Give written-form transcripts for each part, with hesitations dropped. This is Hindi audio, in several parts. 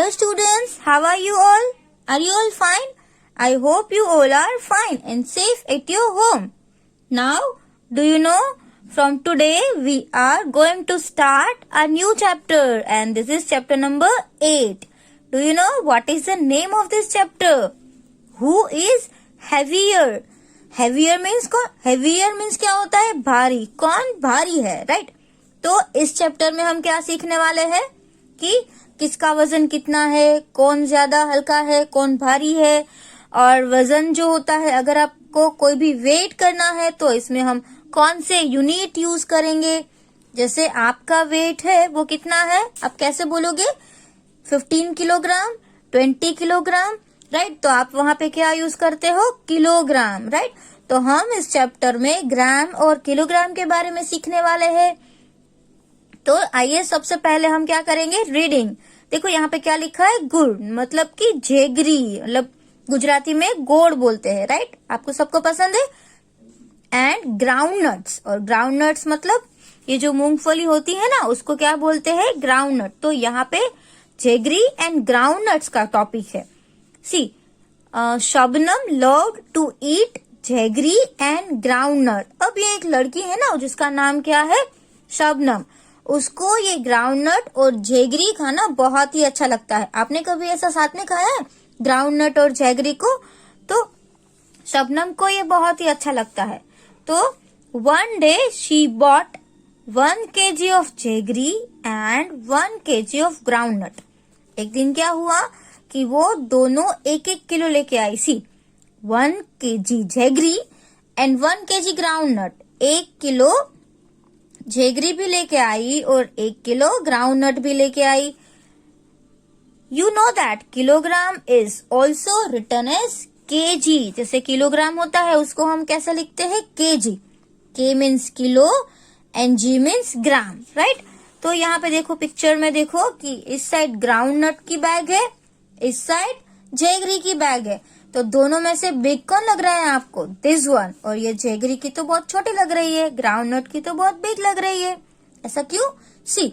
Hello students, how are you all? Are you all fine? I hope you all are fine and safe at your home. Now, do you know, from today we are going to start a new chapter and this is chapter number 8. Do you know what is the name of this chapter? Who is heavier? Heavier means कौन? Heavier means क्या होता है? भारी. कौन भारी है? Right? तो इस चैप्टर में हम क्या सीखने वाले हैं कि किसका वजन कितना है, कौन ज्यादा हल्का है, कौन भारी है. और वजन जो होता है, अगर आपको कोई भी वेट करना है तो इसमें हम कौन से यूनिट यूज करेंगे. जैसे आपका वेट है वो कितना है, आप कैसे बोलोगे? 15 किलोग्राम, 20 किलोग्राम, राइट. तो आप वहां पे क्या यूज करते हो? Kilogram, right. तो हम इस चैप्टर में ग्राम और किलोग्राम के बारे में सीखने वाले हैं. तो आइए सबसे पहले हम क्या करेंगे? रीडिंग. देखो यहाँ पे क्या लिखा है? गुड़, मतलब कि जेगरी, मतलब गुजराती में गोड़ बोलते हैं, राइट. आपको सबको पसंद है. एंड ग्राउंड नट्स, और ग्राउंड नट्स मतलब ये जो मूंगफली होती है ना, उसको क्या बोलते हैं? Ground nut. तो यहाँ पे जेगरी एंड ग्राउंड नट्स का टॉपिक है. See, Shabnam loved to eat jaggery and ground nut. अब ये एक लड़की है ना जिसका नाम क्या है? शबनम. उसको ये ग्राउंड नट और जेगरी खाना बहुत ही अच्छा लगता है. आपने कभी ऐसा साथ में खाया है ग्राउंड नट और जेगरी को? तो शबनम को ये बहुत ही अच्छा लगता है. तो one day she bought 1 kg of jaggery and 1 kg of groundnut. एक दिन क्या हुआ कि वो दोनों 1-1 किलो लेके आई. See, 1 kg jaggery and 1 kg groundnut. 1 kilo jaggery भी लेके आई और 1 किलो ग्राउंड नट भी लेके आई. You know that kilogram is also written as KG. जैसे किलोग्राम होता है उसको हम कैसे लिखते हैं? KG. K means kilo and G means gram, right. तो यहाँ पे देखो, पिक्चर में देखो कि इस साइड ग्राउंड नट की बैग है, इस साइड जेगरी की बैग है. तो दोनों में से बिग कौन लग रहा है आपको? This one. और ये जेगरी की तो बहुत छोटी लग रही है, ग्राउंड नट की तो बहुत बिग लग रही है. ऐसा क्यों? सी,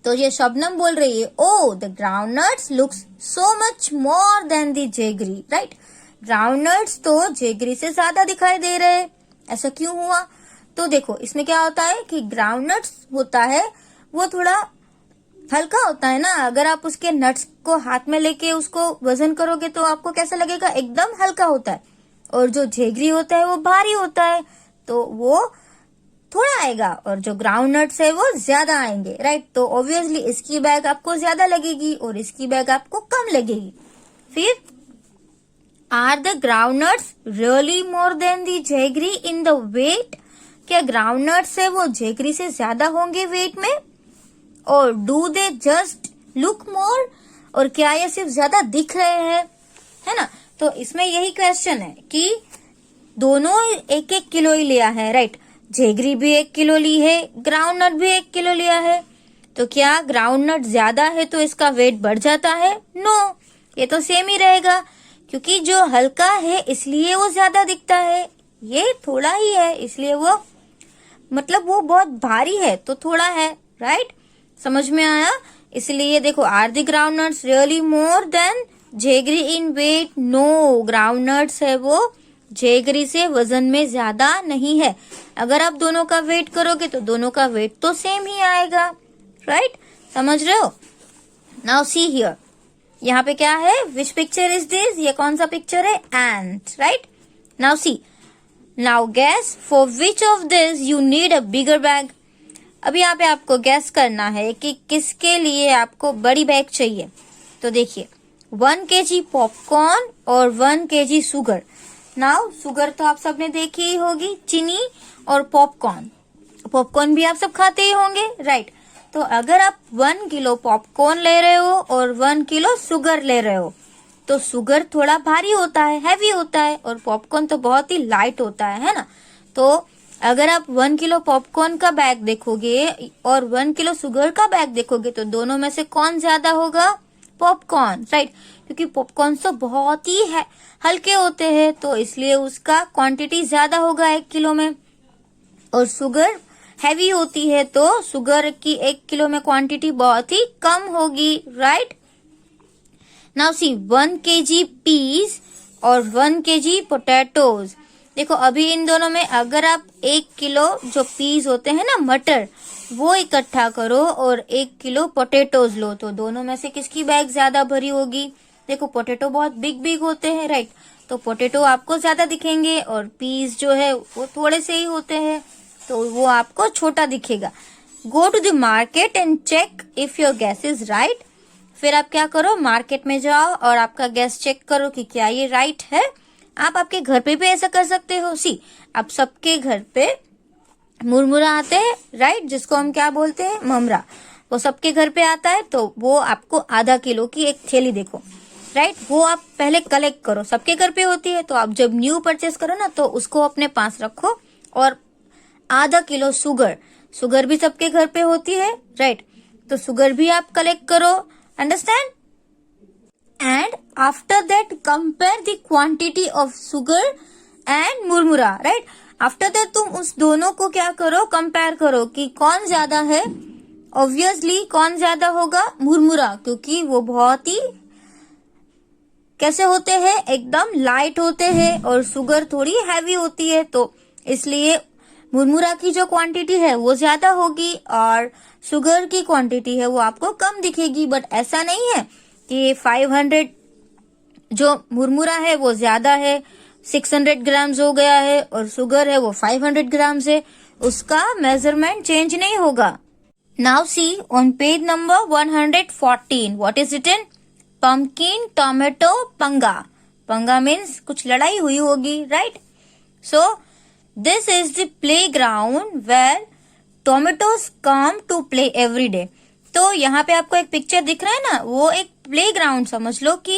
तो ये शबनम बोल रही है, oh the ground nuts looks so much more than the jaggery, right. Ground nuts तो जेगरी से ज्यादा दिखाई दे रहे हैं. ऐसा क्यों हुआ? तो देखो, इसमें क्या होता है कि ग्राउंड नट्स होता है वो थोड़ा हल्का होता है ना. अगर आप उसके नट्स को हाथ में लेके उसको वजन करोगे तो आपको कैसा लगेगा? एकदम हल्का होता है. और जो जेगरी होता है वो भारी होता है, तो वो थोड़ा आएगा, और जो ग्राउंड नट्स है वो ज्यादा आएंगे, राइट. तो ऑब्वियसली इसकी बैग आपको ज्यादा लगेगी और इसकी बैग आपको कम लगेगी. फिर, are the ground nuts really more than the jaggery in the weight? क्या ग्राउंड नट्स है वो जेगरी से ज्यादा होंगे वेट में? और do they just look more? और क्या ये सिर्फ ज्यादा दिख रहे हैं, है ना. तो इसमें यही क्वेश्चन है कि दोनों 1-1 किलो ही लिया है, राइट. जेगरी भी 1 किलो ली है, ग्राउंड नट भी 1 किलो लिया है. तो क्या ग्राउंड नट ज्यादा है तो इसका वेट बढ़ जाता है? नो, ये तो सेम ही रहेगा, क्योंकि जो हल्का है इसलिए वो ज्यादा दिखता है, ये थोड़ा ही है इसलिए वो, मतलब वो बहुत भारी है तो थोड़ा है, राइट. समझ में आया? इसलिए देखो, are the ground nuts really more than jaggery in weight? No, groundnuts है वो जेगरी से वजन में ज्यादा नहीं है. अगर आप दोनों का वेट करोगे तो दोनों का वेट तो सेम ही आएगा, राइट. समझ रहे हो? नाउ सी हियर, यहाँ पे क्या है? Which picture is this? ये कौन सा पिक्चर है? Ant, right. Now see, now guess for which of this you need a bigger bag. अब यहाँ पे आपको गैस करना है कि किसके लिए आपको बड़ी बैग चाहिए. तो देखिए, 1 kg पॉपकॉर्न और 1 kg शुगर. नाउ शुगर तो आप सबने देखी ही होगी, चीनी, और पॉपकॉर्न. पॉपकॉर्न भी आप सब खाते ही होंगे, राइट. तो अगर आप 1 किलो पॉपकॉर्न ले रहे हो और 1 किलो शुगर ले रहे हो, तो शुगर थोड़ा भारी होता है, हैवी होता है, और पॉपकॉर्न तो बहुत ही लाइट होता है ना. तो अगर आप 1 किलो पॉपकॉर्न का बैग देखोगे और 1 किलो शुगर का बैग देखोगे तो दोनों में से कौन ज्यादा होगा? Popcorn, right. क्योंकि पॉपकॉर्न तो बहुत ही हल्के होते हैं, तो इसलिए उसका क्वांटिटी ज्यादा होगा 1 किलो में. और शुगर हैवी होती है तो शुगर की 1 किलो में क्वांटिटी बहुत ही कम होगी, राइट. नाउ सी 1 kg peas और 1 kg potatoes। देखो अभी इन दोनों में अगर आप 1 किलो जो पीस होते हैं ना मटर, वो इकट्ठा करो और 1 किलो पोटैटोज लो, तो दोनों में से किसकी बैग ज्यादा भरी होगी? देखो पोटैटो बहुत बिग बिग होते हैं, राइट, तो पोटैटो आपको ज्यादा दिखेंगे और पीस जो है वो थोड़े से ही होते हैं, तो वो आपको छोटा दिखेगा। Go to the market and check if your guess is right. फिर आप क्या करो, मार्केट में जाओ और आपका गैस चेक करो कि क्या ये राइट है। आप आपके घर पे भी ऐसा कर सकते हो। सी, आप सबके घर पे मुरमुरा आते हैं, राइट, जिसको हम क्या बोलते हैं, ममरा, वो सबके घर पे आता है। तो वो आपको आधा किलो की एक थैली देखो, राइट, वो आप पहले कलेक्ट करो, सबके घर पे होती है। तो आप जब न्यू परचेस करो ना, तो उसको अपने पास रखो। और आधा किलो शुगर भी सबके घर पे होती है, राइट, तो शुगर भी आप कलेक्ट करो, understand. And after that compare the quantity of sugar and मुरमुरा, राइट। आफ्टर दैट तुम उस दोनों को क्या करो, कंपेयर करो कि कौन ज्यादा है। ऑब्वियसली कौन ज्यादा होगा, मुरमुरा, क्योंकि वो बहुत ही कैसे होते हैं, एकदम लाइट होते हैं, और शुगर थोड़ी हैवी होती है, तो इसलिए मुरमुरा की जो क्वांटिटी है वो ज्यादा होगी और शुगर की क्वांटिटी है वो आपको कम दिखेगी। बट ऐसा नहीं है कि 500 जो मुरमुरा है वो ज्यादा है, 600 ग्राम्स हो गया है, और शुगर है वो 500 ग्राम्स है, उसका मेजरमेंट चेंज नहीं होगा। Now see on page number 114 what is written, pumpkin, tomato, panga. पंगा मीन्स कुछ लड़ाई हुई होगी, right. So this is the playground where tomatoes come to play every day. तो यहाँ पे आपको एक पिक्चर दिख रहा है ना, वो एक प्लेग्राउंड समझ लो कि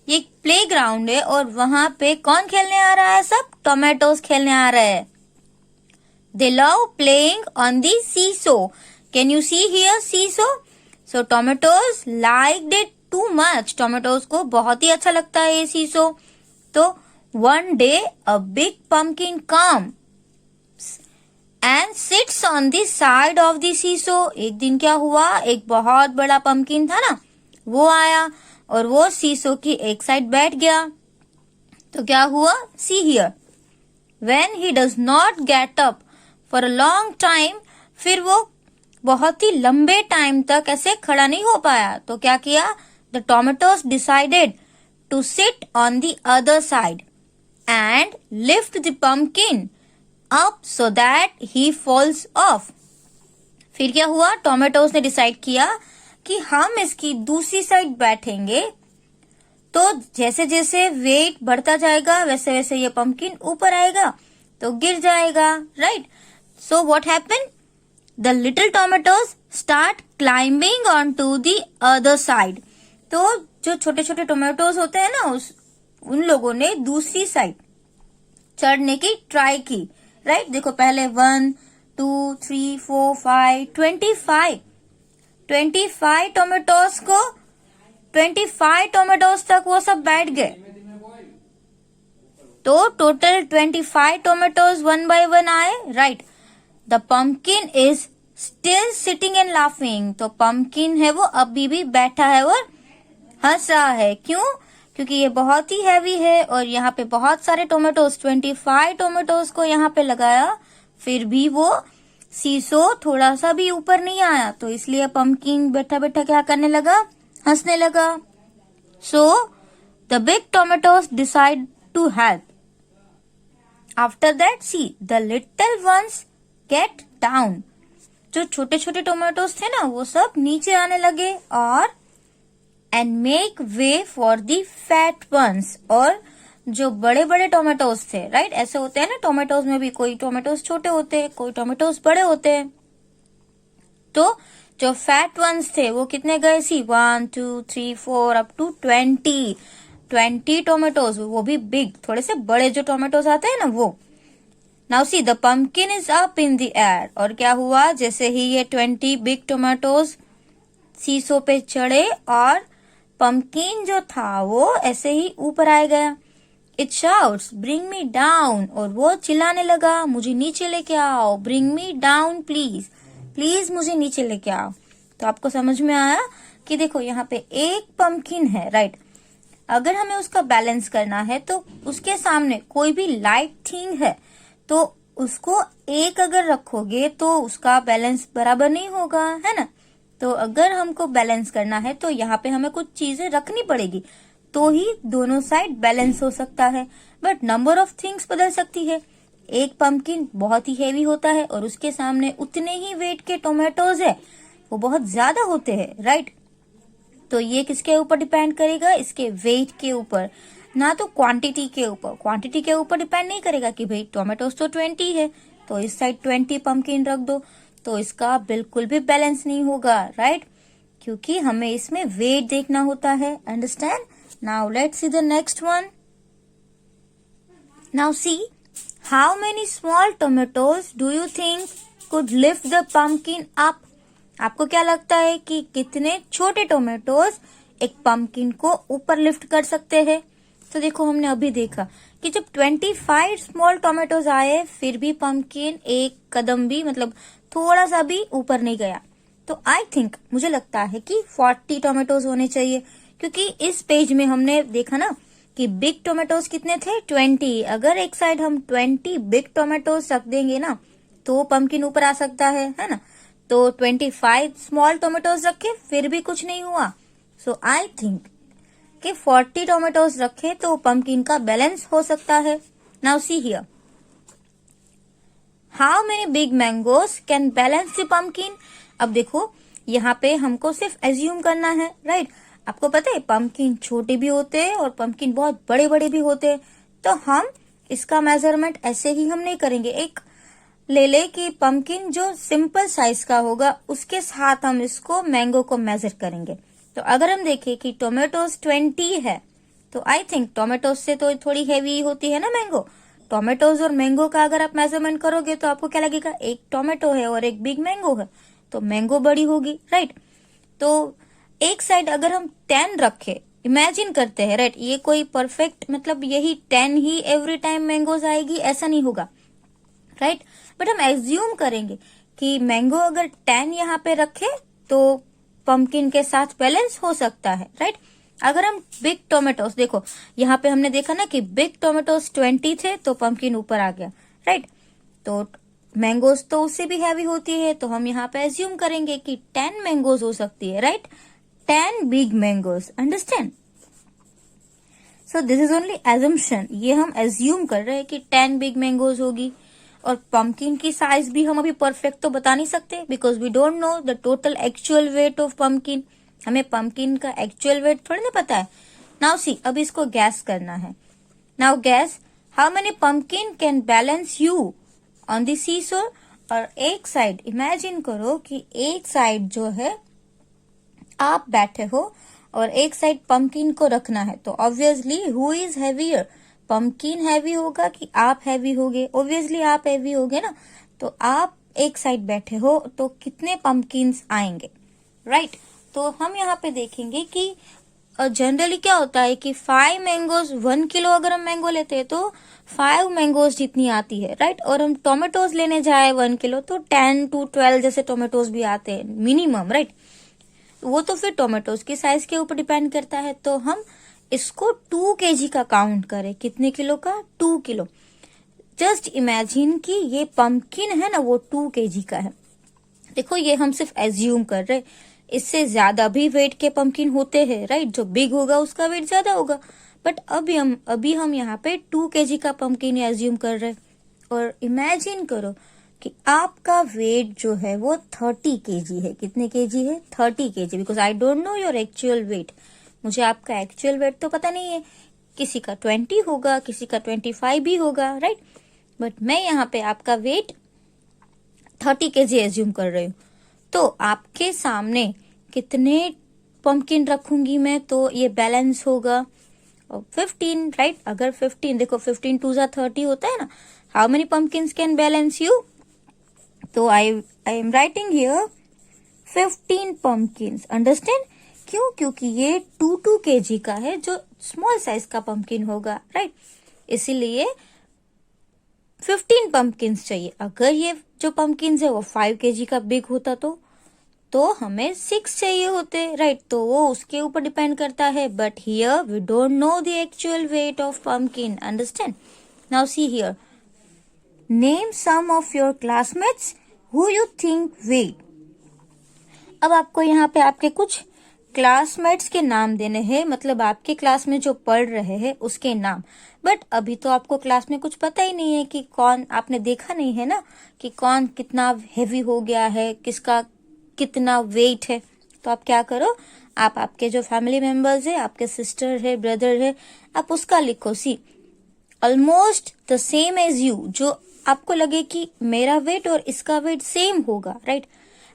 ये एक प्लेग्राउंड है, और वहां पे कौन खेलने आ रहा है, सब टोमेटोज खेलने आ रहे हैं। They love playing on the seesaw. Can you see here seesaw? So tomatoes like it too much. Tomatoes को बहुत ही अच्छा लगता है ये सीसो। तो one day a big pumpkin come and sits on the side of the seesaw. एक दिन क्या हुआ, एक बहुत बड़ा पम्पकिन था ना, वो आया और वो सीसो की एक साइड बैठ गया। तो क्या हुआ, सी here, when he does not get up for a long time, फिर वो बहुत ही लंबे टाइम तक ऐसे खड़ा नहीं हो पाया। तो क्या किया, the tomatoes decided to sit on the other side and lift the pumpkin up so that he falls off. फिर क्या हुआ, टोमेटोज ने डिसाइड किया कि हम इसकी दूसरी साइड बैठेंगे, तो जैसे जैसे वेट बढ़ता जाएगा वैसे वैसे ये पम्पकिन ऊपर आएगा तो गिर जाएगा, right. So what happened, the little tomatoes start climbing on to the other side. तो जो छोटे छोटे टोमेटोज होते हैं ना, उन लोगों ने दूसरी साइड चढ़ने की ट्राई की, राइट। देखो पहले 1 2 3 4 5 25 टोमेटोज को 25 टोमेटोज तक वो सब बैठ गए। तो टोटल 25 टोमेटोज 1 बाय 1 आए, right. The pumpkin is still sitting and laughing. तो पम्पकिन है वो अभी भी बैठा है और हंस रहा है। क्यों? क्योंकि ये बहुत ही हैवी है और यहाँ पे बहुत सारे टोमेटोज, 25 टोमेटोज को यहाँ पे लगाया, फिर भी वो सीसो थोड़ा सा भी ऊपर नहीं आया। तो इसलिए पम्पकिन बैठा बैठा क्या करने लगा, हंसने लगा। So the big tomatoes decide to help. After that see the little ones get down. जो छोटे छोटे टोमेटोज थे ना, वो सब नीचे आने लगे और and make way for the fat ones. और जो बड़े बड़े टोमेटोज थे, राइट, ऐसे होते हैं ना टोमेटोज में भी, कोई टोमेटोज छोटे होते हैं, कोई टोमेटोज बड़े होते हैं। तो जो फैट वंस थे वो कितने गए, सी 1 2 3 4 अप टू 20 टोमेटोज, वो भी बिग, थोड़े से बड़े जो टोमेटोज आते हैं ना वो। Now see the pumpkin is up in the air. और क्या हुआ, जैसे ही ये 20 बिग टोमेटोज सीसो पे चढ़े और पम्पकिन जो था वो ऐसे ही ऊपर आ गया। It shouts bring me down. और वो चिल्लाने लगा, मुझे नीचे लेके आओ, bring me down please, please मुझे नीचे लेके आओ। तो आपको समझ में आया कि देखो यहाँ पे एक पम्पकिन है, राइट, अगर हमें उसका बैलेंस करना है तो उसके सामने कोई भी लाइट थिंग है तो उसको एक अगर रखोगे तो उसका बैलेंस बराबर नहीं होगा, है ना। तो अगर हमको बैलेंस करना है तो यहाँ पे हमें कुछ चीजें रखनी पड़ेगी तो ही दोनों साइड बैलेंस हो सकता है। बट नंबर ऑफ थिंग्स बदल सकती है। एक पंपकिन बहुत ही हेवी होता है और उसके सामने उतने ही वेट के टोमेटोज है, वो बहुत ज्यादा होते हैं, राइट। तो ये किसके ऊपर डिपेंड करेगा, इसके वेट के ऊपर, ना तो क्वांटिटी के ऊपर। क्वांटिटी के ऊपर डिपेंड नहीं करेगा कि भाई टोमेटोज तो 20 है तो इस साइड 20 पंपकिन रख दो, तो इसका बिल्कुल भी बैलेंस नहीं होगा, राइट। क्योंकि हमें इसमें वेट देखना होता है, understand. Now let's see the next one. Now see, how many small tomatoes do you think could lift the pumpkin up. आपको क्या लगता है कि कितने छोटे टोमेटोज एक पंपकिन को ऊपर लिफ्ट कर सकते हैं। तो देखो हमने अभी देखा कि जब 25 स्मॉल टोमेटोज आए फिर भी पंपकिन एक कदम भी, मतलब थोड़ा सा भी ऊपर नहीं गया। तो आई थिंक, मुझे लगता है कि 40 टोमेटोज होने चाहिए, क्योंकि इस पेज में हमने देखा ना कि बिग टोमेटोज कितने थे, 20। अगर एक साइड हम 20 बिग टोमेटोज रख देंगे ना तो पंपकिन ऊपर आ सकता है ना। तो 25 स्मॉल टोमेटोज रखे फिर भी कुछ नहीं हुआ। सो आई थिंक कि 40 टोमेटोज रखे तो पंपकिन का बैलेंस हो सकता है। Now see here, how many big mangoes can balance the pumpkin. अब देखो यहाँ पे हमको सिर्फ एज्यूम करना है, राइट। आपको पता है पंपकिन छोटे भी होते हैं और पंपकिन बहुत बड़े बड़े भी होते हैं। तो हम इसका मेजरमेंट ऐसे ही हम नहीं करेंगे। एक ले कि पंपकिन जो सिंपल साइज का होगा उसके साथ हम इसको मैंगो को मेजर करेंगे। तो अगर हम देखें कि टोमेटोज 20 है तो आई थिंक टोमेटोज से तो थोड़ी हैवी होती है ना मैंगो। टोमेटोज और मैंगो का अगर आप मेजरमेंट करोगे तो आपको क्या लगेगा, एक टोमेटो है और एक बिग मैंगो है तो मैंगो बड़ी होगी, राइट। तो एक साइड अगर हम 10 रखे, इमेजिन करते हैं, राइट, ये कोई परफेक्ट मतलब यही 10 ही एवरी टाइम मैंगोज आएगी ऐसा नहीं होगा, राइट। बट हम एज्यूम करेंगे कि मैंगो अगर 10 यहाँ पे रखे तो पंपकिन के साथ बैलेंस हो सकता है, राइट। अगर हम बिग टोमेटोज, देखो यहाँ पे हमने देखा ना कि बिग टोमेटोज 20 थे तो पंपकिन ऊपर आ गया, राइट। तो मैंगोज तो उससे भी हैवी होती है तो हम यहाँ पे एज्यूम करेंगे कि 10 मैंगोज हो सकती है, right. 10 big mangoes, understand. So this is only assumption, ये हम एज्यूम कर रहे हैं कि 10 बिग मैंगोज होगी। और पंपकिन की साइज भी हम अभी परफेक्ट तो बता नहीं सकते because we don't know the total actual weight of pumpkin. हमें पंपकिन का एक्चुअल वेट थोड़ी ना पता है। नाउ सी, अब इसको गैस करना है। Now guess, how many pumpkin can balance you on the seesaw. और एक साइड इमेजिन करो कि एक साइड जो है आप बैठे हो और एक साइड पंपकिन को रखना है। तो obviously who is heavier, pumpkin heavy होगा कि आप हैवी होगे। ऑब्वियसली आप हैवी होगे ना। तो आप एक साइड बैठे हो तो कितने पंपकिन्स आएंगे, राइट। तो हम यहाँ पे देखेंगे कि जनरली क्या होता है कि 5 मैंगोज 1 किलो अगर हम मैंगो लेते हैं तो 5 मैंगोज जितनी आती है, राइट। और हम टोमेटोज लेने जाए 1 किलो तो 10 to 12 जैसे टोमेटोज भी आते हैं मिनिमम, राइट। वो तो फिर टोमेटोज की साइज के ऊपर डिपेंड करता है। तो हम इसको 2 kg का काउंट करें, कितने किलो का, 2 किलो। जस्ट इमेजिन कि ये पंपकिन है ना वो 2 kg का है। देखो ये हम सिर्फ एज्यूम कर रहे, इससे ज्यादा भी वेट के पंपकिन होते हैं, राइट। जो बिग होगा उसका वेट ज्यादा होगा। बट अभी हम यहाँ पे 2 kg का पंपकिन एज्यूम कर रहे। और इमेजिन करो कि आपका वेट जो है वो 30 kg है। कितने kg है, 30 kg। Because I don't know your actual wait, मुझे आपका एक्चुअल वेट तो पता नहीं है। किसी का 20 होगा, किसी का 25 भी होगा, राइट। बट मैं यहाँ पे आपका वेट 30 kg एज्यूम कर रही हूँ। तो आपके सामने कितने पंपकिन रखूंगी मैं तो ये बैलेंस होगा 15, राइट। अगर 15, देखो 15 2 जा 30 होता है ना। How many pumpkins can balance you. तो I am writing here 15 pumpkins, understand. क्यों, क्योंकि ये 2 kg का है जो स्मॉल साइज का पंपकिन होगा, राइट। इसीलिए 15 पंपकिन्स चाहिए। अगर ये जो पंपकिन्स है वो 5 kg का बिग होता तो तो हमें 6 चाहिए होते, राइट। तो वो उसके ऊपर डिपेंड करता है, but here we don't know the actual weight of pumpkin, understand. Now see here, name some of your classmates who you think weight. अब आपको यहाँ पे आपके कुछ क्लासमेट्स के नाम देने हैं, मतलब आपके क्लास में जो पढ़ रहे हैं उसके नाम। बट अभी तो आपको क्लास में कुछ पता ही नहीं है कि कौन, आपने देखा नहीं है ना कि कौन कितना हेवी हो गया है, किसका कितना वेट है। तो आप क्या करो, आप आपके जो फैमिली मेंबर्स है, आपके सिस्टर है, ब्रदर है, आप उसका लिखो। See almost the same age you, जो आपको लगे कि मेरा वेट और इसका वेट सेम होगा, राइट।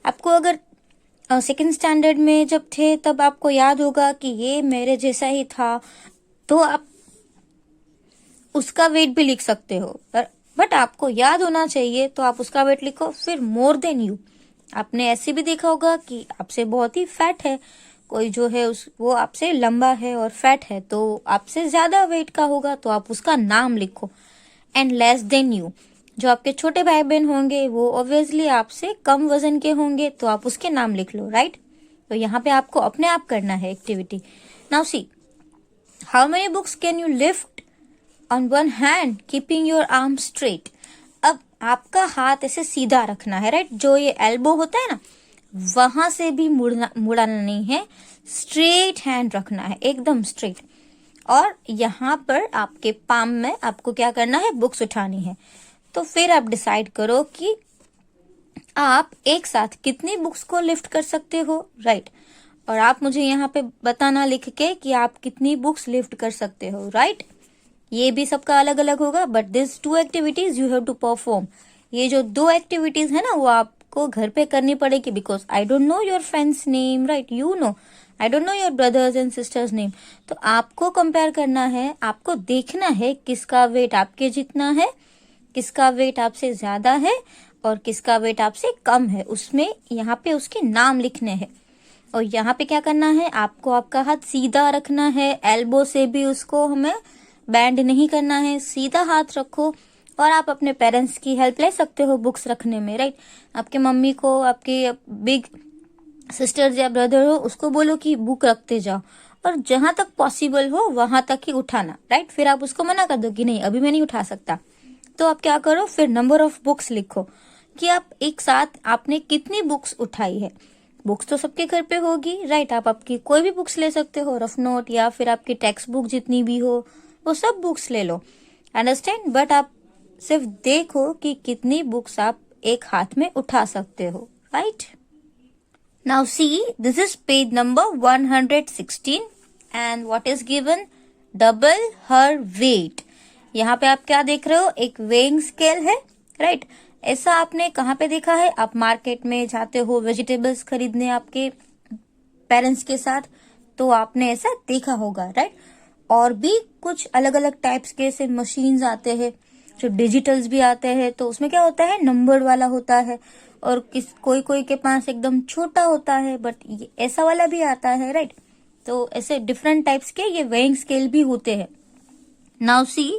आपको अगर सेकेंड स्टैंडर्ड में जब थे तब आपको याद होगा कि ये मेरे जैसा ही था, तो आप उसका वेट भी लिख सकते हो। बट आपको याद होना चाहिए, तो आप उसका वेट लिखो। फिर मोर देन यू, आपने ऐसे भी देखा होगा कि आपसे बहुत ही फैट है कोई, जो है वो आपसे लंबा है और फैट है, तो आपसे ज्यादा वेट का होगा, तो आप उसका नाम लिखो। एंड लेस देन यू, जो आपके छोटे भाई बहन होंगे वो ऑब्वियसली आपसे कम वजन के होंगे, तो आप उसके नाम लिख लो, राइट। तो यहाँ पे आपको अपने आप करना है activity. Now see, how many books can you lift on one hand keeping your arm straight. अब आपका हाथ ऐसे सीधा रखना है, राइट। जो ये एल्बो होता है ना, वहां से भी मुड़ाना नहीं है, स्ट्रेट हैंड रखना है, एकदम स्ट्रेट। और यहाँ पर आपके पाम में आपको क्या करना है, बुक्स उठानी है। तो फिर आप डिसाइड करो कि आप एक साथ कितनी बुक्स को लिफ्ट कर सकते हो, राइट। और आप मुझे यहाँ पे बताना लिख के कि आप कितनी बुक्स लिफ्ट कर सकते हो, राइट। ये भी सबका अलग अलग होगा, but this 2 activities you have to perform. ये जो 2 एक्टिविटीज है ना, वो आपको घर पे करनी पड़ेगी, because I don't know your friends name, right. You know, I don't know your brothers and sisters name. तो आपको कंपेयर करना है, आपको देखना है किसका वेट आपके जितना है, किसका वेट आपसे ज्यादा है और किसका वेट आपसे कम है। उसमें यहाँ पे उसके नाम लिखने हैं। और यहाँ पे क्या करना है, आपको आपका हाथ सीधा रखना है, एल्बो से भी उसको हमें बैंड नहीं करना है, सीधा हाथ रखो। और आप अपने पेरेंट्स की हेल्प ले सकते हो बुक्स रखने में, राइट। आपके मम्मी को, आपके बिग सिस्टर्स या ब्रदर हो, उसको बोलो कि बुक रखते जाओ, और जहां तक पॉसिबल हो वहां तक ही उठाना, राइट। फिर आप उसको मना कर दो कि नहीं अभी मैं नहीं उठा सकता। तो आप क्या करो, फिर नंबर ऑफ बुक्स लिखो कि आप एक साथ आपने कितनी बुक्स उठाई है। बुक्स तो सबके घर पे होगी, राइट। आप आपकी कोई भी बुक्स ले सकते हो, रफ नोट या फिर आपकी टेक्स्ट बुक जितनी भी हो, वो सब बुक्स ले लो, अंडरस्टैंड। बट आप सिर्फ देखो कि कितनी बुक्स आप एक हाथ में उठा सकते हो, right. Now see, this is page number 116 and what is given, double her weight. यहाँ पे आप क्या देख रहे हो, एक वेइंग स्केल है, राइट। ऐसा आपने कहाँ पे देखा है, आप मार्केट में जाते हो वेजिटेबल्स खरीदने आपके पेरेंट्स के साथ, तो आपने ऐसा देखा होगा, राइट। और भी कुछ अलग अलग टाइप्स के ऐसे मशीन्स आते हैं, जो डिजिटल्स भी आते हैं। तो उसमें क्या होता है, नंबर वाला होता है, और कोई कोई के पास एकदम छोटा होता है, बट ये ऐसा वाला भी आता है, राइट। तो ऐसे डिफरेंट टाइप्स के ये वेइंग स्केल भी होते हैं। Now see,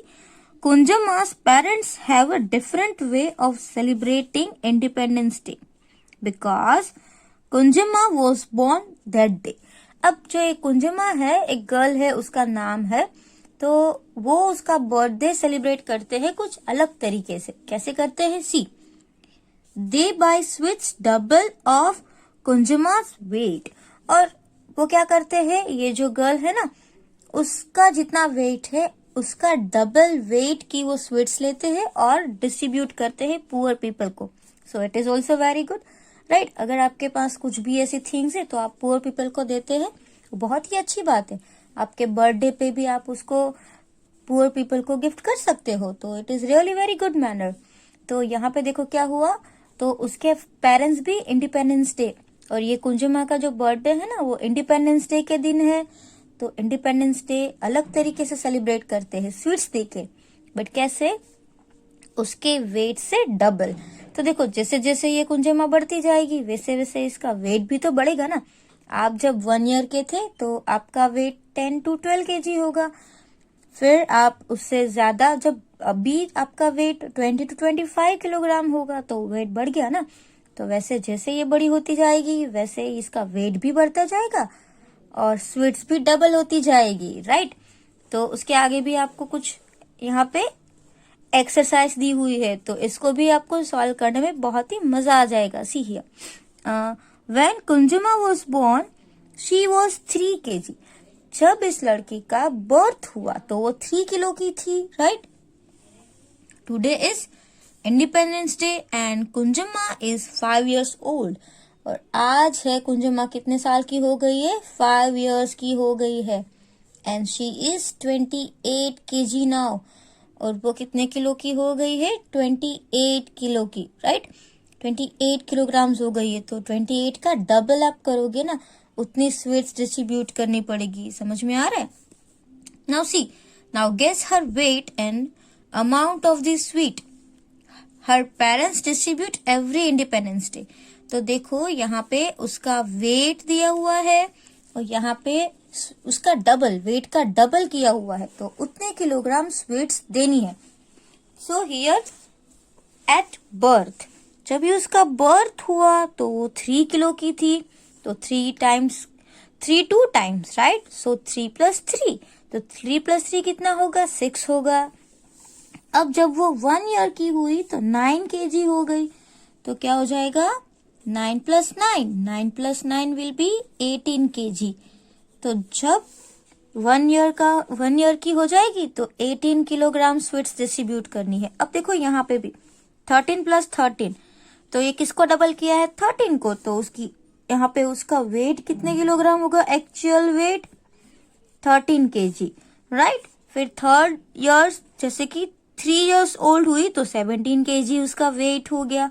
Kunjama's parents have a different way of celebrating Independence Day because Kunjama was born that day. अब जो एक कुंजमा है, एक गर्ल है, उसका नाम है, तो वो उसका बर्थडे सेलिब्रेट करते हैं कुछ अलग तरीके से। कैसे करते हैं, see, they buy sweets double of Kunjama's weight. और वो क्या करते हैं, ये जो गर्ल है ना, उसका जितना वेट है उसका डबल वेट की वो स्वीट्स लेते हैं और डिस्ट्रीब्यूट करते हैं पुअर पीपल को। So it is also very good, right. अगर आपके पास कुछ भी ऐसी थिंग्स है तो आप पुअर पीपल को देते हैं, बहुत ही अच्छी बात है। आपके बर्थडे पे भी आप उसको पुअर पीपल को गिफ्ट कर सकते हो, तो it is really very good manner. तो यहाँ पे देखो क्या हुआ, तो उसके पेरेंट्स भी इंडिपेंडेंस डे, और ये कुंजमा का जो बर्थडे है ना, वो इंडिपेंडेंस डे के दिन है। तो इंडिपेंडेंस डे अलग तरीके से सेलिब्रेट करते हैं, स्वीट्स देके, बट कैसे, उसके वेट से डबल। तो देखो जैसे जैसे ये कुंजमा बढ़ती जाएगी वैसे वैसे इसका वेट भी तो बढ़ेगा ना। आप जब 1 ईयर के थे तो आपका वेट 10 to 12 kg होगा। फिर आप उससे ज्यादा, जब अभी आपका वेट 20 to 25 किलोग्राम होगा, तो वेट बढ़ गया ना। तो वैसे जैसे ये बड़ी होती जाएगी वैसे इसका वेट भी बढ़ता जाएगा और स्वीट्स भी डबल होती जाएगी, राइट। तो उसके आगे भी आपको कुछ यहाँ पे एक्सरसाइज दी हुई है, तो इसको भी आपको सॉल्व करने में बहुत ही मजा आ जाएगा। See here, when Kunjuma was born she was 3 kg। जब इस लड़की का बर्थ हुआ तो वो 3 किलो की थी, right. Today is independence day and Kunjuma is 5 years old। और आज है कुंजुमा कितने साल की हो गई है? 5 years की हो गई है। And she is 28 kg now. और वो कितने किलो की हो गई है? 28 किलो की, राइट। 28 किलोग्राम्स हो गई है, तो 28 का डबल आप करोगे ना, उतनी स्वीट्स डिस्ट्रीब्यूट करनी पड़ेगी। समझ में आ रहा है? Now see, now guess her weight and amount of the sweet her parents distribute every Independence Day. तो देखो यहाँ पे उसका वेट दिया हुआ है और यहाँ पे उसका डबल, वेट का डबल किया हुआ है, तो उतने किलोग्राम स्वीट्स देनी है। सो हियर एट बर्थ, जब ये उसका बर्थ हुआ तो वो 3 किलो की थी, तो 3 times 3 2 times, राइट। सो 3 + 3, तो 3 + 3 कितना होगा? 6 होगा। अब जब वो 1 year की हुई तो 9 kg हो गई, तो क्या हो जाएगा? 9 + 9 + 9 विल बी 18 kg। तो जब 1 year की हो जाएगी तो 18 किलोग्राम स्वीट्स डिस्ट्रीब्यूट करनी है। अब देखो यहाँ पे भी 13 + 13, तो ये किसको डबल किया है? 13 को। तो उसकी यहाँ पे उसका वेट कितने किलोग्राम होगा? Actual wait 13 kg, right. फिर 3rd year जैसे कि 3 years old हुई तो 17 kg उसका वेट हो गया।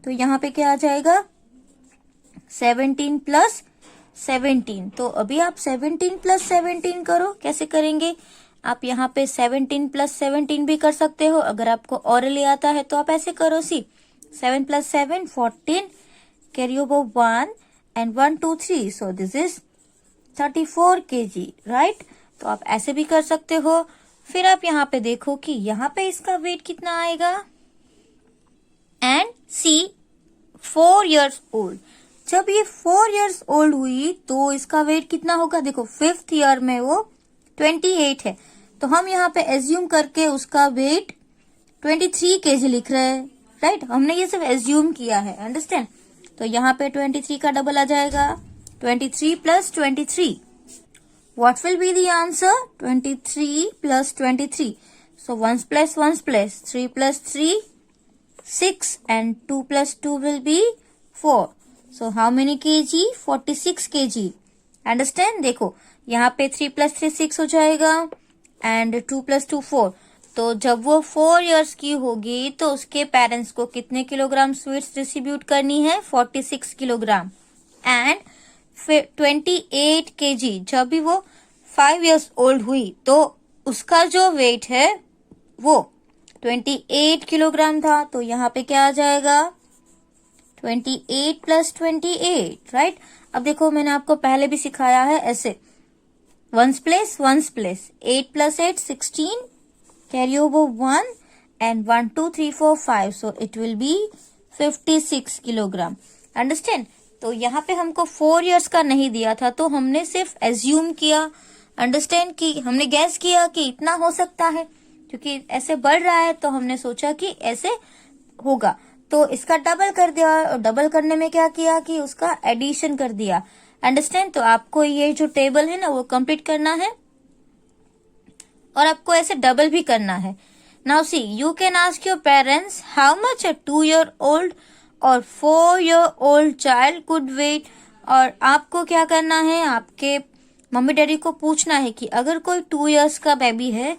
तो यहाँ पे क्या आ जाएगा? 17 + 17। तो अभी आप 17 + 17 करो। कैसे करेंगे? आप यहाँ पे 17 + 17 भी कर सकते हो। अगर आपको ऑरली आता है तो आप ऐसे करो। सी, 7 + 7 14, carry over 1 and 1 2 3, so this is 34 kg, right. तो आप ऐसे भी कर सकते हो। फिर आप यहाँ पे देखो कि यहाँ पे इसका वेट कितना आएगा। एंड सी 4 years old, जब ये 4 years old हुई तो इसका वेट कितना होगा? देखो 5th year में वो 28 है, तो हम यहाँ पे एज्यूम करके उसका वेट 23 kg लिख रहे हैं, राइट। हमने ये सिर्फ एज्यूम किया है, अंडरस्टैंड। तो यहाँ पे 23 का डबल आ जाएगा, 23 + 23। What will be the answer? 23 + 23. So 1 + 1 + 3 + 3 6 and 2 + 2 will be 4. So how many kg? 46 kg. Understand? देखो यहाँ पे 3 + 3 6 हो जाएगा and 2 + 2 4. तो जब वो 4 years की होगी तो उसके पेरेंट्स को कितने किलोग्राम स्वीट्स डिस्ट्रीब्यूट करनी है? 46 किलोग्राम। एंड फिर 28 kg जब भी वो 5 years old हुई तो उसका जो वेट है वो 28 किलोग्राम था। तो यहाँ पे क्या आ जाएगा? 28 + 28, राइट। अब देखो मैंने आपको पहले भी सिखाया है ऐसे, 1s place 1s place, 8 + 8 16, carry over 1 and 1 2 3 4 5, so it will be 56 kilogram. Understand? तो यहाँ पे हमको 4 years का नहीं दिया था, तो हमने सिर्फ एज्यूम किया, अंडरस्टैंड, कि हमने गैस किया कि इतना हो सकता है, क्योंकि ऐसे बढ़ रहा है तो हमने सोचा कि ऐसे होगा, तो इसका डबल कर दिया। और डबल करने में क्या किया कि उसका एडिशन कर दिया, अंडरस्टैंड। तो आपको ये जो टेबल है ना वो कंप्लीट करना है और आपको ऐसे डबल भी करना है। Now see, you can ask your parents how much a 2 year old और 4 year old child could weight. और आपको क्या करना है, आपके मम्मी डैडी को पूछना है कि अगर कोई 2 years का बेबी है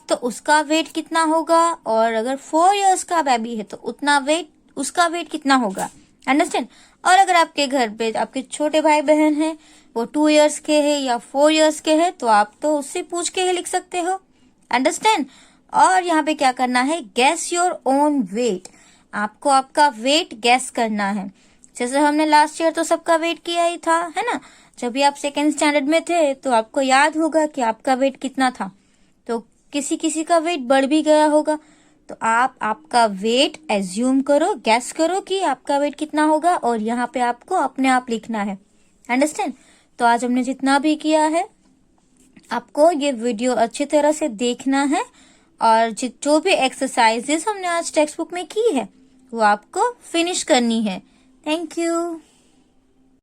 तो उसका वेट कितना होगा, और अगर 4 years का बेबी है तो उतना वेट, उसका वेट कितना होगा, अंडरस्टैंड। और अगर आपके घर पे आपके छोटे भाई बहन हैं, वो 2 years के हैं या 4 years के हैं, तो आप तो उससे पूछ के ही लिख सकते हो, अंडरस्टैंड। और यहाँ पे क्या करना है, गैस योर ओन वेट, आपको आपका वेट गैस करना है। जैसे हमने लास्ट ईयर तो सबका वेट किया ही था, है ना। जब भी आप 2nd स्टैंडर्ड में थे तो आपको याद होगा कि आपका वेट कितना था, तो किसी किसी का वेट बढ़ भी गया होगा। तो आप आपका वेट एज्यूम करो, गैस करो कि आपका वेट कितना होगा और यहाँ पे आपको अपने आप लिखना है। अंडरस्टैंड? तो आज हमने जितना भी किया है, आपको ये वीडियो अच्छी तरह से देखना है और जो भी एक्सरसाइजेस हमने आज टेक्स्ट बुक में की है वो आपको फिनिश करनी है। Thank you.